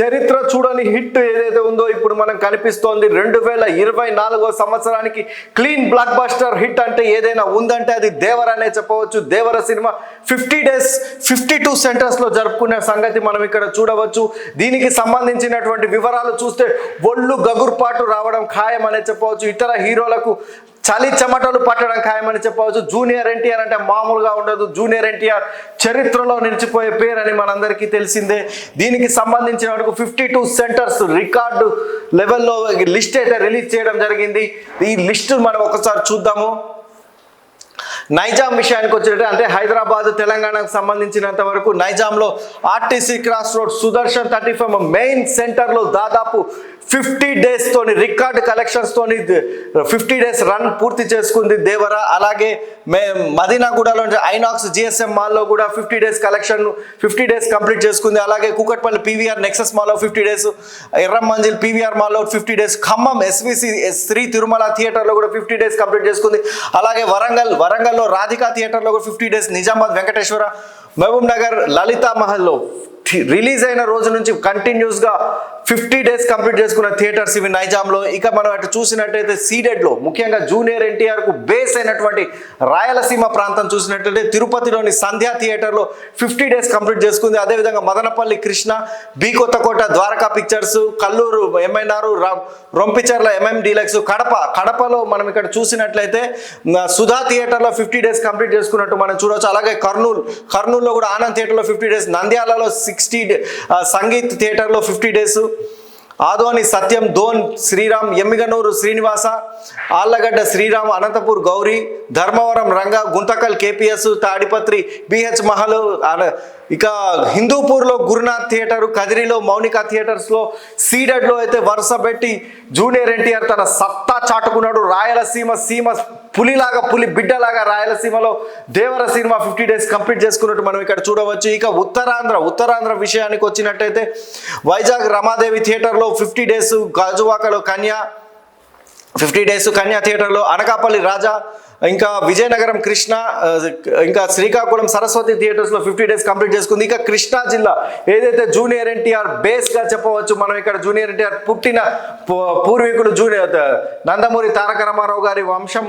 చరిత్ర చూడని హిట్ ఏదైతే ఉందో ఇప్పుడు మనం కనిపిస్తోంది 2024 సంవత్సరానికి క్లీన్ బ్లాక్ బస్టర్ హిట్ అంటే ఏదైనా ఉందంటే అది దేవరనే చెప్పవచ్చు. దేవర సినిమా 50 డేస్ 52 సెంటర్స్ లో జరుపుకునే సంగతి మనం ఇక్కడ చూడవచ్చు. దీనికి సంబంధించినటువంటి వివరాలు చూస్తే ఒళ్ళు గగుర్పాటు రావడం ఖాయం అనే చెప్పవచ్చు. ఇతర హీరోలకు చలి చెమటలు పట్టడం ఖాయమని చెప్పవచ్చు. జూనియర్ ఎన్టీఆర్ అంటే మామూలుగా ఉండదు. జూనియర్ ఎన్టీఆర్ చరిత్రలో నిలిచిపోయే పేరని మనందరికీ తెలిసిందే. దీనికి సంబంధించిన వరకు 52 సెంటర్స్ రికార్డు లెవెల్లో లిస్ట్ అయితే రిలీజ్ చేయడం జరిగింది. ఈ లిస్ట్ మనం ఒకసారి చూద్దాము. నైజాం విషయానికి వచ్చినట్టు అంటే హైదరాబాద్ తెలంగాణకు సంబంధించినంత వరకు నైజాంలో RTC cross road Sudarshan 35 main సెంటర్లో దాదాపు 50 డేస్ తోని రికార్డ్ కలెక్షన్స్ తోని 50 డేస్ రన్ పూర్తి చేసుకుంది దేవర. అలాగే మదీనాగూడలో ఐనాక్స్ జిఎస్ఎం మాల్లో కూడా 50 డేస్ కలెక్షన్ 50 డేస్ కంప్లీట్ చేసుకుంది. అలాగే కూకట్పల్లి పీవీఆర్ నెక్సెస్ మాల్లో 50 డేస్, ఎర్రమంజిల్ పీవీఆర్ మాల్లో 50 డేస్, ఖమ్మం ఎస్విసి శ్రీ తిరుమల థియేటర్లో కూడా 50 డేస్ కంప్లీట్ చేసుకుంది. అలాగే వరంగల్లో రాధికా థియేటర్లో కూడా 50 డేస్, నిజామాబాద్ వెంకటేశ్వర, మహబూబ్ నగర్ లలితా మహల్లో రిలీజ్ అయిన రోజు నుంచి కంటిన్యూస్గా 50 డేస్ కంప్లీట్ చేసుకున్న థియేటర్స్ ఇవి నైజాంలో. ఇక మనం అటు చూసినట్టయితే సీడెడ్లో ముఖ్యంగా జూనియర్ ఎన్టీఆర్కు బేస్ అయినటువంటి రాయలసీమ ప్రాంతం చూసినట్లయితే తిరుపతిలోని సంధ్యా థియేటర్లో 50 డేస్ కంప్లీట్ చేసుకుంది. అదేవిధంగా Madanapalle Krishna, B Kothakota Dwaraka pictures, Kalluru MNR, Rompicherla MM deluxe, కడపలో మనం ఇక్కడ చూసినట్లయితే సుధా థియేటర్లో 50 డేస్ కంప్లీట్ చేసుకున్నట్టు మనం చూడవచ్చు. అలాగే కర్నూలులో కూడా ఆనంద్ థియేటర్లో 50 డేస్, నంద్యాలలో 60 సంగీత్ థియేటర్లో 50 డేస్, ఆదోని సత్యం, దోన్ శ్రీరామ్, ఎమ్మిగనూరు శ్రీనివాస, ఆళ్లగడ్డ శ్రీరామ్, అనంతపూర్ గౌరీ, ధర్మవరం రంగ, గుంతకల్ కేపీఎస్, తాడిపత్రి బిహెచ్ మహల్, ఇక హిందూపూర్లో గురునాథ్ థియేటర్, కదిరిలో మౌనిక థియేటర్స్లో సీడెడ్లో అయితే వరుస పెట్టి జూనియర్ ఎన్టీఆర్ తన సత్తా చాటుకున్నాడు. రాయలసీమ పులి బిడ్డలాగా రాయలసీమలో దేవర సినిమా 50 డేస్ కంప్లీట్ చేసుకున్నట్టు మనం ఇక్కడ చూడవచ్చు. ఇక ఉత్తరాంధ్ర విషయానికి వచ్చినట్టయితే వైజాగ్ రమాదేవి థియేటర్లో 50 డేస్, గాజువాకలో కన్యా 50 డేస్ కన్యా థియేటర్లో, అనకాపల్లి రాజా, ఇంకా విజయనగరం కృష్ణ, ఇంకా శ్రీకాకుళం సరస్వతి థియేటర్స్లో 50 డేస్ కంప్లీట్ చేసుకుంది. ఇక కృష్ణా జిల్లా ఏదైతే జూనియర్ ఎన్టీఆర్ బేస్గా చెప్పవచ్చు మనం ఇక్కడ జూనియర్ ఎన్టీఆర్ పుట్టిన పూర్వీకులు నందమూరి తారక రామారావు గారి వంశం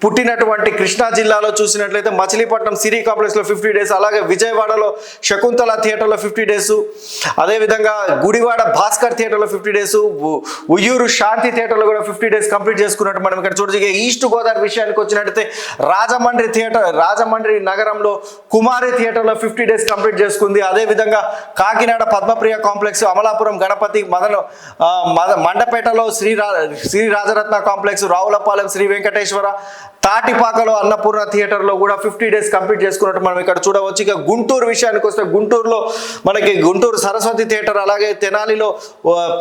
పుట్టినటువంటి కృష్ణా జిల్లాలో చూసినట్లయితే మచిలీపట్నం సిరీ కాంప్లెక్స్లో 50 డేస్, అలాగే విజయవాడలో శకుంతల థియేటర్లో 50 డేస్, అదేవిధంగా గుడివాడ భాస్కర్ థియేటర్లో 50 డేస్, ఉయ్యూరు శాంతి థియేటర్లో కూడా 50 డేస్ కంప్లీట్ చేసుకున్నట్టు మనం ఇక్కడ చూడవచ్చు. ఈస్ట్ గోదావరి విషయానికి వచ్చినట్టయితే రాజమండ్రి నగరంలో కుమారి థియేటర్లో 50 డేస్ కంప్లీట్ చేసుకుంది. అదేవిధంగా కాకినాడ పద్మప్రియ కాంప్లెక్స్, అమలాపురం గణపతి, మండపేటలో శ్రీ రాజరత్న కాంప్లెక్స్, రావులపాలెం శ్రీ వెంకటేశ్వర, తాటిపాకలో అన్నపూర్ణ థియేటర్లో కూడా 50 డేస్ కంప్లీట్ చేసుకున్నట్టు మనం ఇక్కడ చూడవచ్చు. ఇక గుంటూరు విషయానికి వస్తే గుంటూరులో మనకి గుంటూరు సరస్వతి థియేటర్, అలాగే తెనాలిలో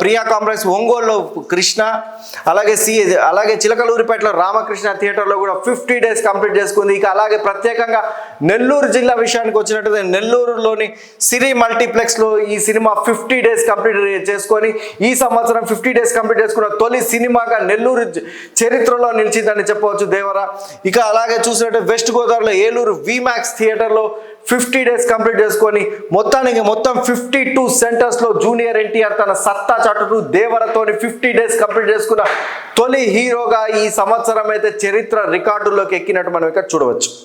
ప్రియా కాంప్లెక్స్, ఒంగోలులో కృష్ణ, అలాగే చిలకలూరిపేటలో రామకృష్ణ థియేటర్లో కూడా 50 డేస్ కంప్లీట్ చేసుకుంది. ఇక అలాగే ప్రత్యేకంగా నెల్లూరు జిల్లా విషయానికి వచ్చినట్టయితే నెల్లూరులోని సిరి మల్టీప్లెక్స్లో ఈ సినిమా 50 డేస్ కంప్లీట్ చేసుకొని ఈ సంవత్సరం 50 డేస్ కంప్లీట్ చేసుకున్న తొలి సినిమాగా నెల్లూరు చరిత్రలో నిలిచిందని చెప్పవచ్చు దేవర. ఇక అలాగే చూసినట్టు వెస్ట్ గోదావరిలో ఏలూరు విమాక్స్ థియేటర్లో 50 డేస్ కంప్లీట్ చేసుకొని మొత్తం 52 సెంటర్స్లో జూనియర్ ఎన్టీఆర్ తన సత్తా చాటుతూ దేవరతోని 50 డేస్ కంప్లీట్ చేసుకున్న తొలి హీరోగా ఈ సంవత్సరం అయితే చరిత్ర రికార్డుల్లోకి ఎక్కినట్టు మనం ఇక్కడ చూడవచ్చు.